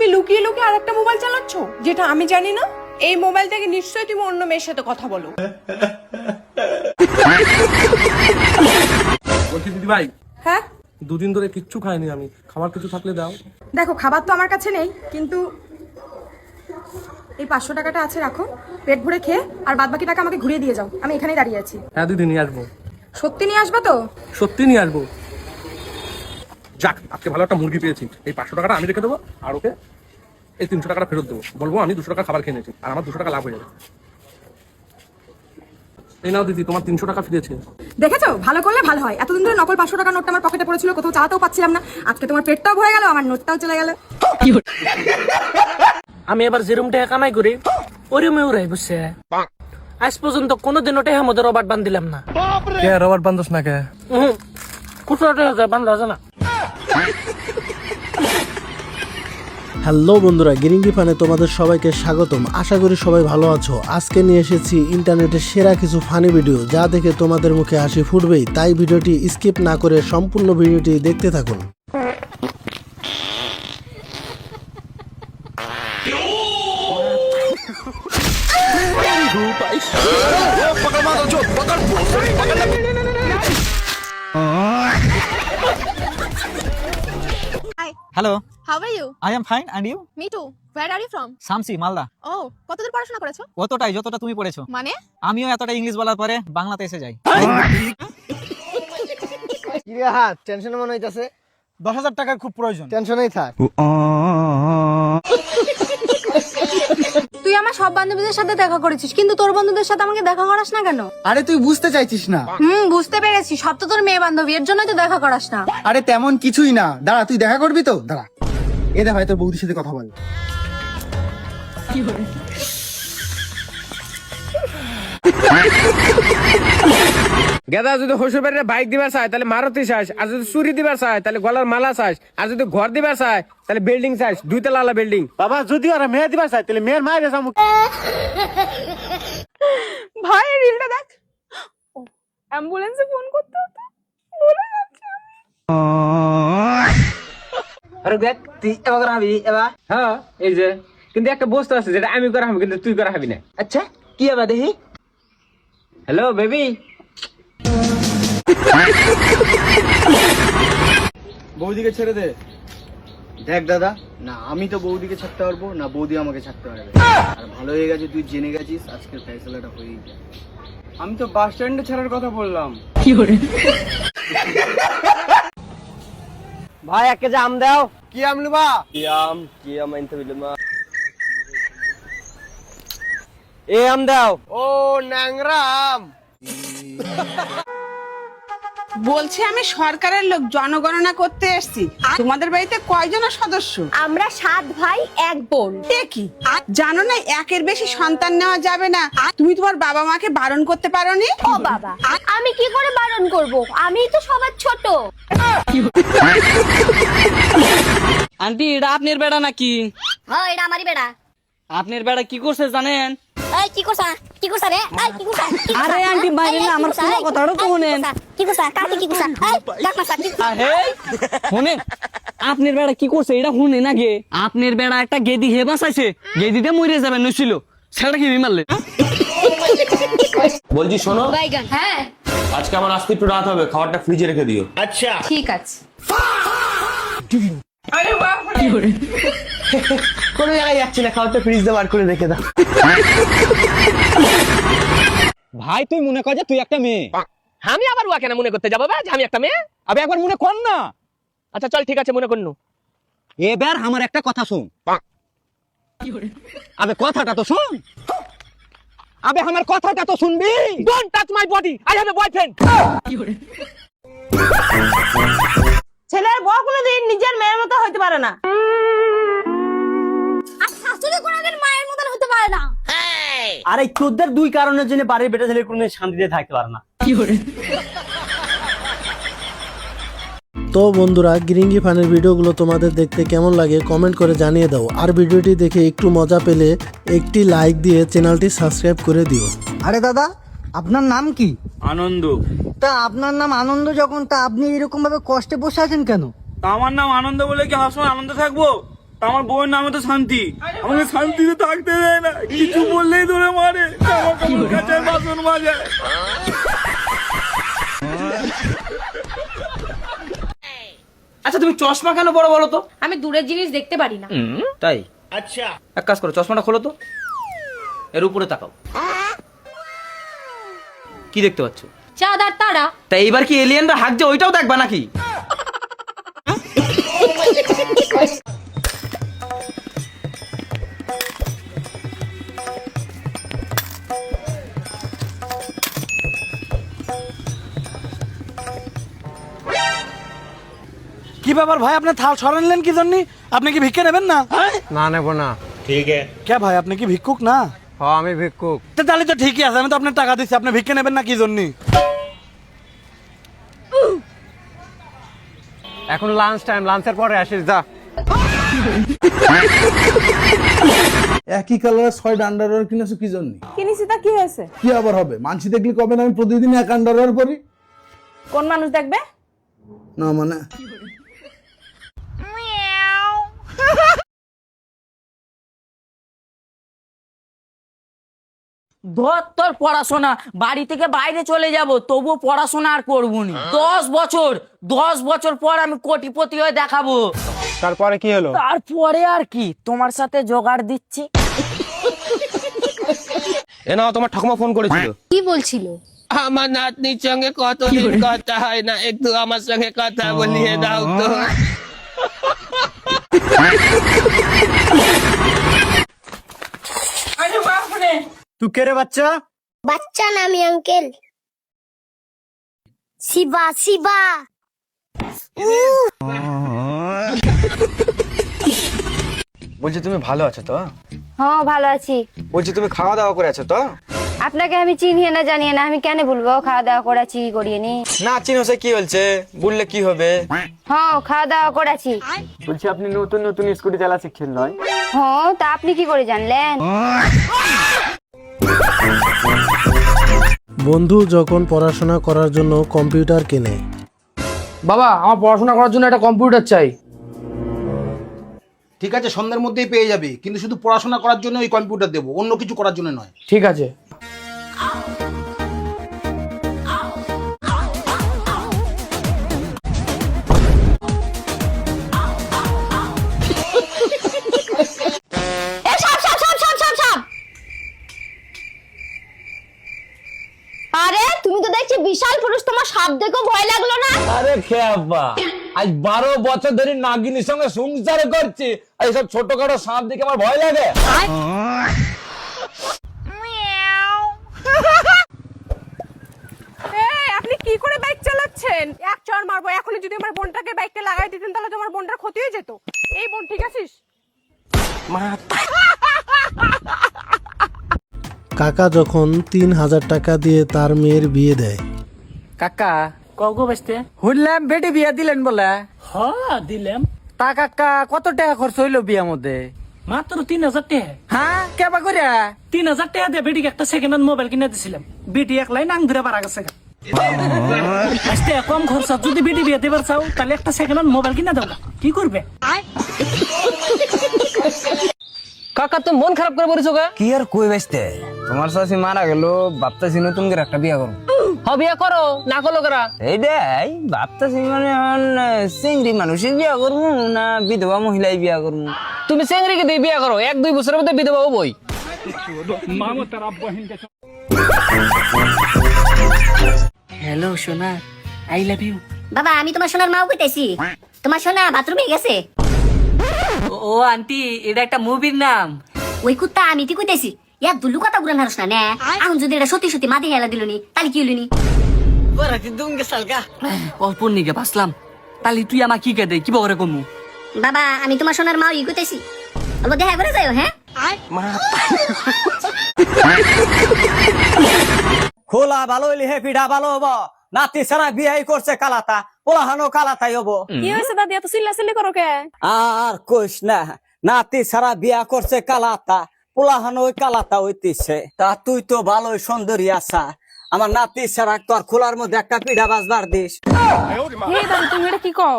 তুমি লুকিয়ে লুকিয়ে আরেকটা মোবাইল চালাচ্ছ যেটা আমি জানি না? এই মোবাইল থেকে নিশ্চয়ই তুমি অন্য মেয়ের সাথে কথা বলো। বলছি দিদি ভাই, হ্যাঁ দুদিন ধরে কিচ্ছু খাইনি আমি, খাবার কিছু থাকলে দাও। দেখো, খাবার তো আমার কাছে নেই, কিন্তু এই 500 টাকাটা আছে, রাখো। পেট ভরে খেয়ে আর বাদ বাকি টাকা আমাকে ঘুরিয়ে দিয়ে যাও। আমি এখানেই দাঁড়িয়ে আছি। হ্যাঁ দিদি, নিয়ে আসবো। সত্যি নিয়ে আসবে তো? সত্যি নিয়ে আসবো। যাক, আজকে ভালো একটা মুরগি পেয়েছি। এই 500 টাকাটা আমি রেখে দেবো, আর ওকে এই 300 টাকাটা ফেরত দেবো। বলবো আমি 200 টাকা খাবার খেয়ে নিয়েছি, আর আমার 200 টাকা লাভ হয়ে যাবে। এই নাও দিদি, তোমার 300 টাকা ফিরেছে। দেখেছো, ভালো করলে ভালো হয়। এতদিন ধরে নকল 500 টাকার নোটটা আমার পকেটে পড়েছিল, কোথাও চালাতেও পাচ্ছিলাম না। আজকে তোমার পেটটাও ভরে গেল, আমার নোটটাও চলে গেল। আমি এবার যেরুম টাকা কামাই করি ওই রুমে উড়াই বুঝছে। আজ পর্যন্ত কোনোদিন ওটাই আমাদের রবার্ট বান্ধিলাম না। কে রবার্ট বান্ধস না কে? খুচরা বান্ধা আছে না। হ্যালো বন্ধুরা, গিরিঙ্গি ফানে তোমাদের সবাইকে স্বাগতম। আশা করি সবাই ভালো আছো। আজকে নিয়ে এসেছি ইন্টারনেটের সেরা কিছু ফানি ভিডিও, যা দেখে তোমাদের মুখে হাসি ফুটবেই। তাই ভিডিওটি স্কিপ না করে সম্পূর্ণ ভিডিওটি দেখতে থাকুন। Hello, How are you? I am fine and you? Me too. Where are you from? Samsi, Malda. Oh, কতদূর পড়াশোনা করেছো? অতটাই যতটা তুমি পড়েছো। মানে? আমিও এতটা ইংলিশ বলার পরে বাংলাতে এসে যাই। কি রে হাত টেনশনে মনে হইতাছে? 10,000 টাকার খুব প্রয়োজন। টেনশনেই থাক। তুই আমার সব বান্ধবীদের সাথে দেখা করেছিস, কিন্তু তোর বন্ধুদের সাথে আমাকে দেখা করাস না কেন? আরে তুই বুঝতে চাইছিস না। বুঝতে পেরেছি, সব তো তোর মেয়ে বান্ধবী, এর জন্যই তো দেখা করাস না। আরে তেমন কিছুই না। দাঁড়া, তুই দেখা করবি তো? দাঁড়া, এ দে ভাই, তোর বৌদির সাথে কথা বল। গেদা যদি শ্বশুরবাড়ির বাইক দিবার চায় তাহলে মারুতি চাস, আর যদি চুরি দিবার চায় তাহলে গলার মালা চাস, আর যদি ঘর দিবার চায় তাহলে বিল্ডিং চাস, 2 তলা বিল্ডিং। বাবা, যদি ওরা মেয়ে দিবার চায় তাহলে মেয়ের মায়ের সামু। ভাই রিলটা দেখ, অ্যাম্বুলেন্সে ফোন করতে হতো, বলে যাচ্ছে আমি। আরে দেখ, তুই এবার করা হবি এবার। হ্যাঁ, এই যে কিন্তু একটা বস্তু আছে যেটা আমি করা হবো, কিন্তু তুই করা হবি না। আচ্ছা, কি আবার দেখি? Hello baby. বৌদিকে ছেড়ে দে। দেখ দাদা, না আমি তো বৌদিকে ছাড়তে পারবো না, বৌদি আমাকে ছাড়তে পারবে। আর ভালো হয়ে গেছে তুই জেনে গেছিস, আজকের ফেসলাটা হয়েই যায়। আমি তো বাস স্ট্যান্ডে ছাড়ার কথা বললাম। ভাই এক কেজি আম দাও। কি আম লুবা? কি আম আনতে বললাম। এ আম দাও। ও ন্যাংরা আম। বলছি আমি সরকারের লোক, জনগণনা করতে এসেছি। তোমাদের বাড়িতে কয়জনের সদস্য? আমরা 7 ভাই 1 বোন। কি জানো না, একের বেশি সন্তান নেওয়া যাবে না? তুমি তোমার বাবা মাকে বারণ করতে পারোনি? ও বাবা, আমি কি করে বারণ করব? আমি তো সবার ছোট। আন্টি, এটা আপনার বেড়া নাকি? হ্যাঁ, এটা আমারই বেড়া। আপনার বেড়া কি করছে জানেন? এই কি করছা? কি করছা রে? এই কি করছা? আরে আন্টি, বাইরে না, আমার পুরো কথাটা তো শুনেন। কি করছা? কাকে কি করছা? এই ডাক মাসা কি? আরে শুনেন, আপনার বেড়া কি করছে এটা শুনে নাকি? আপনার বেড়া একটা গেদি হে বাঁচাইছে, গেদিতে মরে যাবে নছিল, সেটা কি মারলে? বলছি শোনো, হ্যাঁ আজকে আমার আসতে একটু রাত হবে, খাবারটা ফ্রিজে রেখে দিও। আচ্ছা ঠিক আছে। কোনো জায়গায় যাচ্ছি না, খাবারটা ফ্রিজে বার করে রেখে দাও। ভাই তুই মনে কর যে তুই একটা মেয়ে। আমি আবার ওয়া কেন মনে করতে যাবো যে আমি একটা মেয়ে? আবে একবার মনে কর না। আচ্ছা চল, ঠিক আছে, মনে করনু। এবার আমার একটা কথা শুন। আবে কথাটা তো শুন। আবে আমার কথাটা তো শুনবি। Don't touch my body, I have a boyfriend. ছেলের বউ কোনোদিন নিজের মেয়ের মতো হতে পারে না। আর শাশুড়ি কোনোদিন মায়ের মতন হতে পারে না। আরে তোদের 2 কারণের জন্য বাড়ির বেটা ছেলে কোনো শান্তিতে থাকতে পারে না। তো বন্ধুরা, গিরিঙ্গি ফানের ভিডিওগুলো তোমাদের দেখতে কেমন লাগে কমেন্ট করে জানিয়ে দাও। আর ভিডিওটি দেখে একটু মজা পেলে একটি লাইক দিয়ে চ্যানেলটি সাবস্ক্রাইব করে দিও। আরে দাদা, আপনার নাম কি? আনন্দ। তা আপনার নাম আনন্দ যখন, তা আপনি এরকম ভাবে কষ্টে বসে আছেন কেন? আমার নাম আনন্দ বলে কি সবসময় আনন্দ থাকবো? আমার বউয়ের নামে তো শান্তি, আমাকে শান্তিতে থাকতে দেয় না, কিছু বললেই ধরে মারে, জামা কাপড় কাচায়, বাসন মাজায়। আচ্ছা তুমি চশমা কেন বড় বলো তো? আমি দূরের জিনিস দেখতে পারি না। তাই? আচ্ছা এক কাজ করো, চশমাটা খোলো তো, এর উপরে তাকাও। কি দেখতে পাচ্ছ? চাঁদ আর তারা। তাই এইবার কি এলিয়েনরা হাঁকছে ওইটাও দেখবা নাকি? কি ব্যাপার ভাই, আপনি থাল সরানলেন কি জন্য? আপনি কি ভিক্ষে নেবেন না? না নেবো না। কে ভাই, আপনি কি ভিক্ষুক না? হ্যাঁ আমি ভিক্ষুক। তাহলে তো ঠিকই আছে, আমি তো আপনার টাকা দিচ্ছি, আপনি ভিক্ষে নেবেন না কি জন্য? এখন লাঞ্চ টাইম, লাঞ্চের পরে আসিস যা। একই কালারের 6টা আন্ডারওয়্যার কিনেছো কি জন্য? কিনেছি তা কি হয়েছে? কি আবার হবে? মানসি দেখলি কবে না আমি প্রতিদিন এক আন্ডারওয়্যার পরি? কোন মানুষ দেখবে? না মানে ধর তোর পড়াশোনা, বাড়ি থেকে বাইরে চলে যাব তবুও পড়াশোনা আর করবো না। 10 বছর পর আমি কোটিপতি হয়ে দেখাবো। তারপরে কি হলো? তারপরে আর কি, তোমার সাথে জোগাড় দিচ্ছি। এ নাও, তোমার ঠাকুমা ফোন করেছিল। কি বলছিল? আমার নাতনির সঙ্গে কতদিন কথা হয় না, একটু আমার সঙ্গে কথা বলিয়ে দাও তো। তুই কে রে বাচ্চা? বাচ্চা না আমি আঙ্কেল। শিবা শিবা। বলছি তুমি ভালো আছো তো? হ্যাঁ ভালো আছি। বলছি তুমি খাওয়া দাওয়া করে আছো তো? আপনাকে আমি চিনিয়ে না জানিয়ে না আমি কেন বলবো খাওয়া দাওয়া করেছি করিয়ে নি? না চিনো সে কি হয়েছে, বললে কি হবে? হ্যাঁ খাওয়া দাওয়া করেছি। বলছি আপনি নতুন নতুন স্কুটি চালা শিখছেন নয়? হ্যাঁ তা আপনি কি করে জানলেন? বন্ধু যখন পড়াশোনা করার জন্য কম্পিউটার কেনে। বাবা আমার পড়াশোনা করার জন্য একটা কম্পিউটার চাই। ঠিক আছে, সন্ধ্যার মধ্যেই পেয়ে যাবে, কিন্তু শুধু পড়াশোনা করার জন্য ওই কম্পিউটার দেবো, অন্য কিছু করার জন্য নয়। ঠিক আছে। আরে তুমি তো দেখছি বিশাল পুরুষ, তোমার সাপ দেখো ভয় লাগলো না? আরে খেয়াব্বা, আজ 12 বছর ধরে নাগিনীর সঙ্গে সংসার করছি, আর এইসব ছোটখাটো সাপ দেখে আমার ভয় লাগে। আপনি কি করে বাইক চালাচ্ছেন? এক চড় মারবো। এখনই যদি আমার বোনটাকে বাইকটা লাগাই দিতেন তাহলে তোমার বোনটার ক্ষতি হয়ে যেত। এই বোন ঠিক আছিস? কাকা যখন 3000 টাকা দিয়ে তার মেয়ের বিয়ে দেয়। কাকা কগো বেস্তে শুনলাম বেটি বিয়া দিলেন বলে? হ্যাঁ দিলাম। তা কাকা কত টাকা খরচ হইলো বিয়ার মধ্যে? মাত্র 3000 টাকা। হ্যাঁ কেবা করে? 3000 টাকা দিয়ে বেটিকে একটা সেকেন্ড হ্যান্ড মোবাইল কিনে দিছিলাম। বেটি একলাই নাং ধরে পারা গেছে। আজকে কম খরচা যদি বেটি বিয়ে দেবার চাও তাহলে একটা সেকেন্ড হ্যান্ড মোবাইল কিনে দাও। কি করবে? কাকা তো মন খারাপ করে পড়েছো গা? কি আর কই বেসতে, তোমার শাশি মারা গেল, ভাবতাছি নতুন করে একটা বিয়া করবো। হ্যাঁ বিয়া করো, না করলো করা? এইটাই ভাবতাছি, মানে চিংড়ি মানুষের বিয়া করবো না বিধবা মহিলাই বিয়া করবো। তুমি চেংড়িকে দিয়ে বিয়া করো, 1-2 বছরের মধ্যে বিধবা হবই। হ্যালো সোনা, আই লাভ ইউ। বাবা আমি তোমার সোনার মাও কইতেছি। তোমার সোনা বাথরুমে গেছে। ও আন্টি, এটা একটা মুভির নাম। ওই কুত্তা আমি ঠিক কইতেছি। ইয়া দুলু কথা গুরান হারস না নে। এখন যদি এটা সত্যি সত্যি মাটি হেলা দিলনি তাহলে কি হইলনি? অল্প নিকে বাসলাম, তাহলে তুই আমার কি কে দে কি বকরে কমু? বাবা আমি তোমার সোনার মাও ই কইতেছি, অল্প দেখা করে যাও। হ্যাঁ খোলা ভালো হইলে হে পিঠা ভালো হবো, নাতি সারা বিয়াই করছে কালাতা, পোলাহানো কালাতাই হবো। কি হয়েছে দাদি, এত চিল্লাচিল্লি করো কে? আর কইস না, নাতি সারা বিয়া করছে কালাতা, পোলাহানো ওই কালাতা হইতেছে। তা তুই তো ভালোই সুন্দরী আছা, আমার নাতি সারা তোর খোলার মধ্যে একটা পিঠা বাজবার দিস। হে দাদি তুমি এটা কি কও?